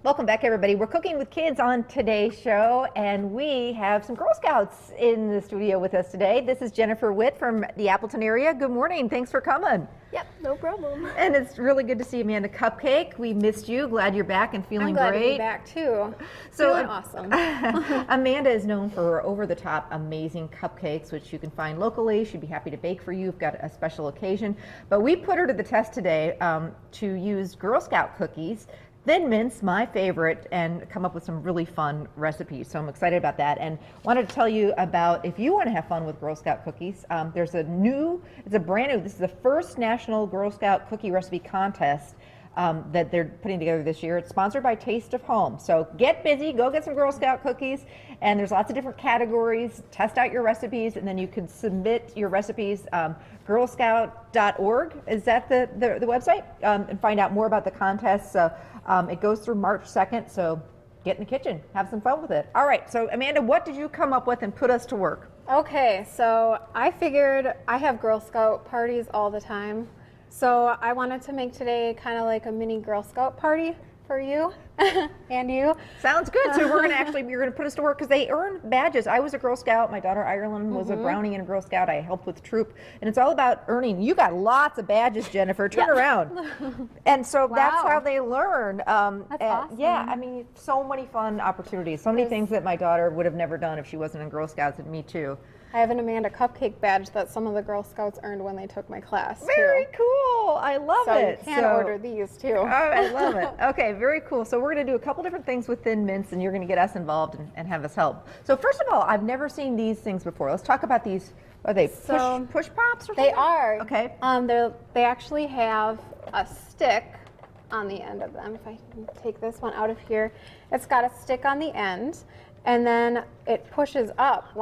Welcome back, everybody. We're cooking with kids on today's show, and we have some Girl Scouts in the studio with us today. This is Jennifer Witt from the Appleton area. Good morning. Thanks for coming. Yep, no problem. And it's really good to see Amanda Cupcake. We missed you. Glad you're back and feeling I'm glad great. to be back too. So feeling awesome. Amanda is known for her over-the-top amazing cupcakes, which you can find locally. She'd be happy to bake for you. You've got a special occasion. But we put her to the test today to use Girl Scout cookies, Thin Mints, my favorite, and come up with some really fun recipes. So I'm excited about that, and wanted to tell you about, if you want to have fun with Girl Scout cookies, it's a brand new, this is the first National Girl Scout Cookie Recipe Contest that they're putting together this year. It's sponsored by Taste of Home. So get busy, go get some Girl Scout cookies, and there's lots of different categories. Test out your recipes, and then you can submit your recipes. Girlscout.org, is that the website? And find out more about the contest. So it goes through March 2nd, so get in the kitchen, have some fun with it. All right, so Amanda, what did you come up with and put us to work? Okay, so I figured I have Girl Scout parties all the time. So I wanted to make today kind of like a mini Girl Scout party for you and you. Sounds good. So you're going to put us to work because they earn badges. I was a Girl Scout. My daughter Ireland was a Brownie and a Girl Scout. I helped with troop, and it's all about earning. You got lots of badges, Jennifer. Turn around. And so that's how they learn. That's awesome. Yeah, I mean, so many fun opportunities. So many things that my daughter would have never done if she wasn't in Girl Scouts, and me too. I have an Amanda Cupcake badge that some of the Girl Scouts earned when they took my class. Very cool. I love it. So you can order these too. Oh, I love it. Okay, very cool. So we're going to do a couple different things with Thin Mints, and you're going to get us involved and have us help. So first of all, I've never seen these things before. Let's talk about these. Are they push pops or something? They are. Okay. They actually have a stick on the end of them. If I can take this one out of here, it's got a stick on the end. And then it pushes up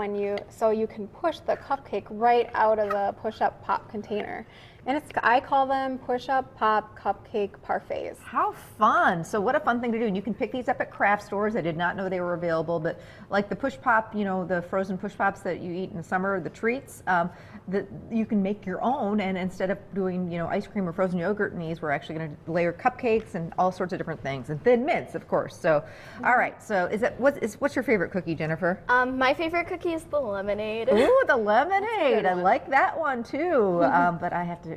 so you can push the cupcake right out of the push-up pop container. And I call them push-up pop cupcake parfaits. How fun. So what a fun thing to do. And you can pick these up at craft stores. I did not know they were available, but like the push pop, the frozen push pops that you eat in the summer, the treats, that you can make your own. And instead of doing, ice cream or frozen yogurt in these, we're actually going to layer cupcakes and all sorts of different things, and Thin Mints, of course. So, all right. So what's your favorite cookie, Jennifer? My favorite cookie is the lemonade. Ooh, the lemonade. I like that one too. But I have to,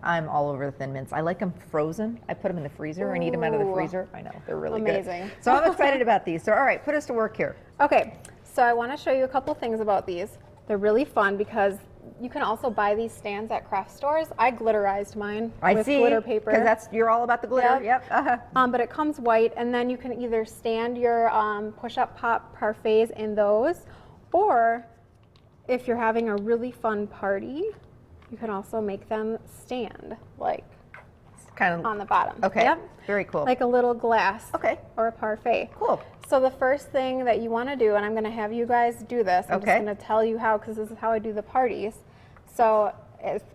I'm all over the Thin Mints. I like them frozen. I put them in the freezer and eat them out of the freezer. I know, they're really amazing. Good. So I'm excited about these. So all right, put us to work here. Okay, so I want to show you a couple things about these. They're really fun because you can also buy these stands at craft stores. I glitterized mine with glitter paper. Because you're all about the glitter. Yep. But it comes white, and then you can either stand your push-up pop parfaits in those, or if you're having a really fun party, you can also make them stand kind of on the bottom. Okay. Yep. Very cool. Like a little glass. Okay. Or a parfait. Cool. So the first thing that you want to do, and I'm going to have you guys do this. I'm just going to tell you how, because this is how I do the parties. So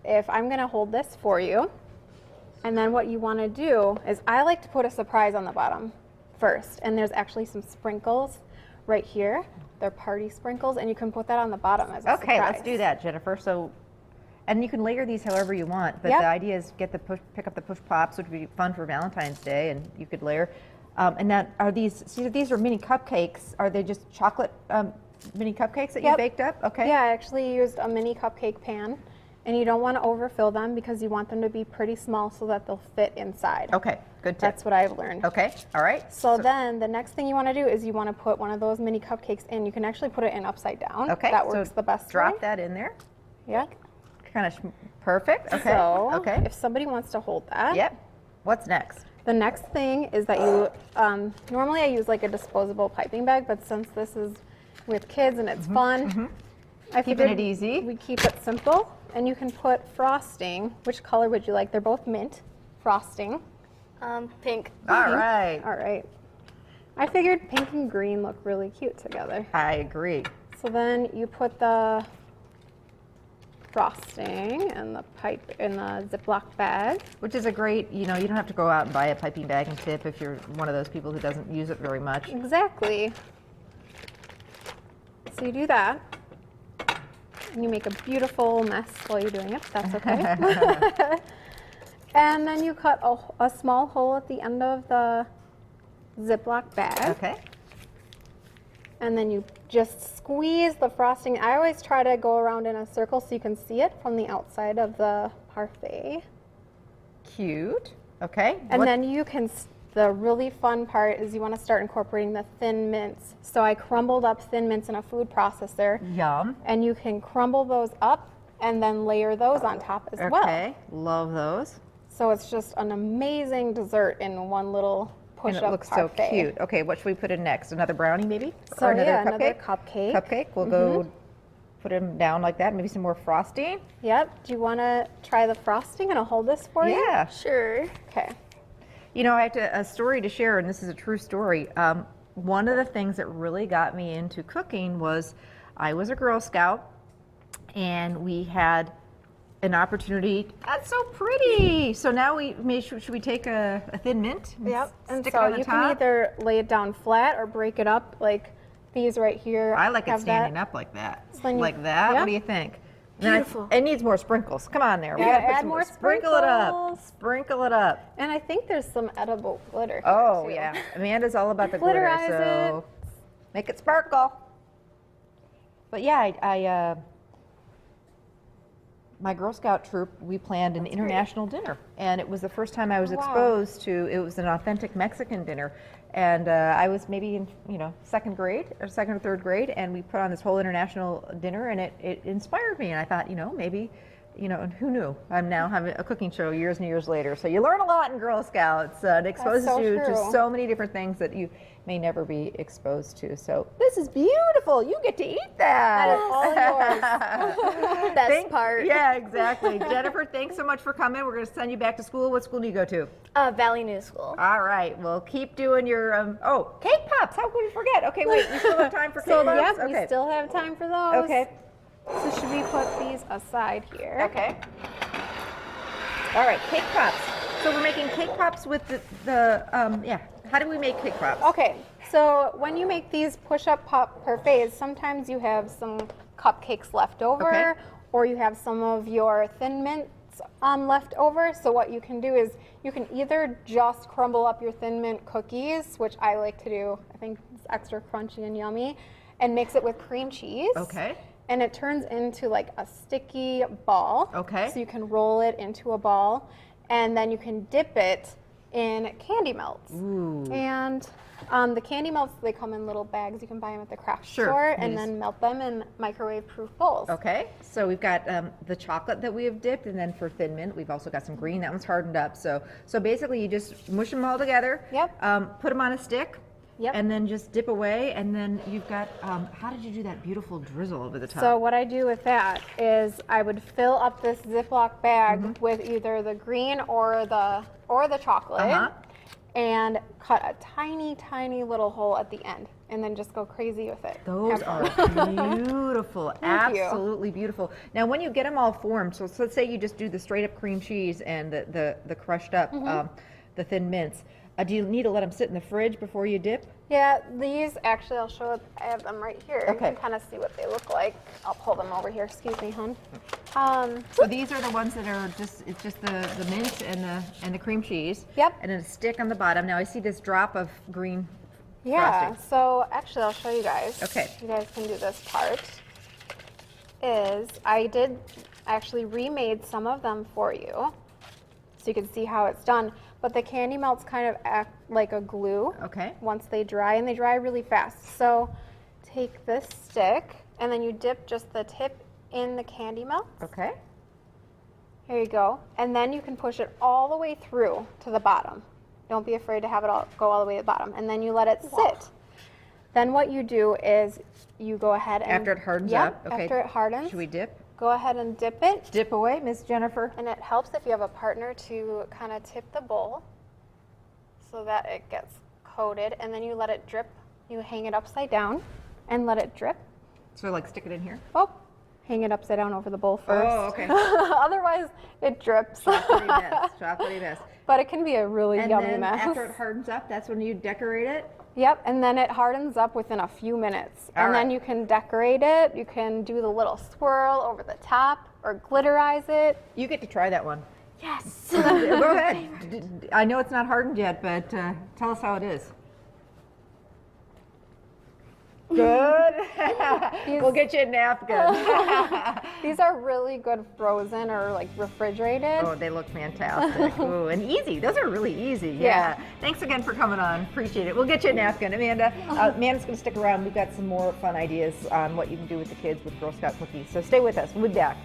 if I'm going to hold this for you, and then what you want to do is, I like to put a surprise on the bottom first, and there's actually some sprinkles right here. They're party sprinkles, and you can put that on the bottom as a surprise. Okay, let's do that, Jennifer. So. And you can layer these however you want, but the idea is pick up the push pops, which would be fun for Valentine's Day, and you could layer. And now, these are mini cupcakes. Are they just chocolate mini cupcakes that you baked up? Okay. Yeah, I actually used a mini cupcake pan, and you don't want to overfill them because you want them to be pretty small so that they'll fit inside. Okay, good tip. That's what I've learned. Okay, all right. So then the next thing you want to do is you want to put one of those mini cupcakes in. You can actually put it in upside down. Okay. That works the best. Drop that in there. Yeah. Kind of perfect. Okay. So if somebody wants to hold that. Yep. What's next? The next thing is that you, normally I use like a disposable piping bag, but since this is with kids and it's fun, I keeping it easy. We keep it simple, and you can put frosting. Which color would you like? They're both mint frosting. Pink. All right. All right. I figured pink and green look really cute together. I agree. So then you put the frosting and the pipe in the Ziploc bag. Which is a great, you don't have to go out and buy a piping bag and tip if you're one of those people who doesn't use it very much. Exactly. So you do that, and you make a beautiful mess while you're doing it. That's okay. And then you cut a small hole at the end of the Ziploc bag. Okay. And then you just squeeze the frosting. I always try to go around in a circle so you can see it from the outside of the parfait. Cute. Okay. And then you can, the really fun part is you want to start incorporating the thin mints. So I crumbled up thin mints in a food processor. Yum. And you can crumble those up and then layer those on top as well. Okay. Love those. So it's just an amazing dessert in one little push-up And it looks parfait. so cute. Okay, what should we put in next? Another brownie maybe? So Or another yeah, cupcake? another cupcake. Cupcake. We'll go put them down like that. Maybe some more frosting. Yep. Do you want to try the frosting and I'll hold this for you? Yeah. Sure. Okay. You know, I have a story to share, and this is a true story. One of the things that really got me into cooking was I was a Girl Scout, and we had an opportunity. That's so pretty. So now should we take a thin mint? And Yep. And stick so it on the you top? can either lay it down flat or break it up like these right here. I like it have standing that. up like that. So then you- Like that? yeah. What do you think? And then Beautiful. it needs more sprinkles. Come on there. We Yeah, gotta put add some more Sprinkle it up. sprinkles. Sprinkle it up. And I think there's some edible glitter here Oh, too. yeah. Amanda's all about the glitter, Glitterize so make it sparkle. But yeah, my Girl Scout troop, we planned an international dinner. And it was the first time I was Wow. exposed to, it was an authentic Mexican dinner. And I was maybe in, second or third grade, and we put on this whole international dinner, and it inspired me. And I thought, maybe, and who knew? I'm now having a cooking show years and years later. So you learn a lot in Girl Scouts. It exposes so you to true. so many different things that you may never be exposed to. So this is beautiful. You get to eat that. That is all yours. Best part. Yeah, exactly. Jennifer, thanks so much for coming. We're going to send you back to school. What school do you go to? Valley New School. All right. Well, keep doing your, cake pops. How could we forget? Okay, wait. We still have time for cake So pops? yep, we still have time for those. Okay. So should we put these aside here? Okay. All right, cake pops. So we're making cake pops with how do we make cake pops? Okay, so when you make these push-up pop parfaits, sometimes you have some cupcakes left over, Okay. or you have some of your thin mints left over. So what you can do is you can either just crumble up your thin mint cookies, which I like to do. I think it's extra crunchy and yummy, and mix it with cream cheese. Okay. And it turns into like a sticky ball. Okay. So you can roll it into a ball, and then you can dip it in candy melts. Ooh. And the candy melts, they come in little bags. You can buy them at the craft Sure. store, and Yes. then melt them in microwave-proof bowls. Okay, so we've got the chocolate that we have dipped, and then for thin mint, we've also got some green. That one's hardened up. So basically, you just mush them all together. Yep. Put them on a stick. Yep. And then just dip away, and then you've got. How did you do that beautiful drizzle over the top? So what I do with that is I would fill up this Ziploc bag Mm-hmm. with either the green or the chocolate, Uh-huh. and cut a tiny, tiny little hole at the end, and then just go crazy with it. Those Have are fun. beautiful, Thank you. absolutely beautiful. Now, when you get them all formed, so let's say you just do the straight up cream cheese and the crushed up, the thin mints. Do you need to let them sit in the fridge before you dip? Yeah, these actually, I'll show it. I have them right here. Okay. You can kind of see what they look like. I'll pull them over here. Excuse me, hon. So these are the ones that are it's just the mint and the cream cheese. Yep. And then a stick on the bottom. Now I see this drop of green Yeah. frosting. So actually, I'll show you guys. Okay. You guys can do this part. I did actually remade some of them for you, so you can see how it's done. But the candy melts kind of act like a glue. Okay. Once they dry, and they dry really fast. So take this stick, and then you dip just the tip in the candy melt. Okay. Here you go. And then you can push it all the way through to the bottom. Don't be afraid to have it go all the way to the bottom. And then you let it sit. Then what you do is you go ahead and... After it hardens Yep, up. Okay. after it hardens. Should we dip? Go ahead and dip it. Dip away, Miss Jennifer. And it helps if you have a partner to kind of tip the bowl so that it gets coated. And then you let it drip. You hang it upside down and let it drip. So like stick it in here. Oh, hang it upside down over the bowl first. Oh, okay. Otherwise, it drips. Chocolatey mess. Chocolatey mess. But it can be a really And yummy then mess. after it hardens up, that's when you decorate it. Yep, and then it hardens up within a few minutes. All And then right. you can decorate it. You can do the little swirl over the top or glitterize it. You get to try that one. Yes. Go ahead. I know it's not hardened yet, but tell us how it is. Good. We'll get you a napkin. These are really good frozen or like refrigerated. Oh, they look fantastic. Ooh, and easy. Those are really easy. Yeah. Thanks again for coming on. Appreciate it. We'll get you a napkin. Amanda, Amanda's going to stick around. We've got some more fun ideas on what you can do with the kids with Girl Scout cookies. So stay with us. We'll be back.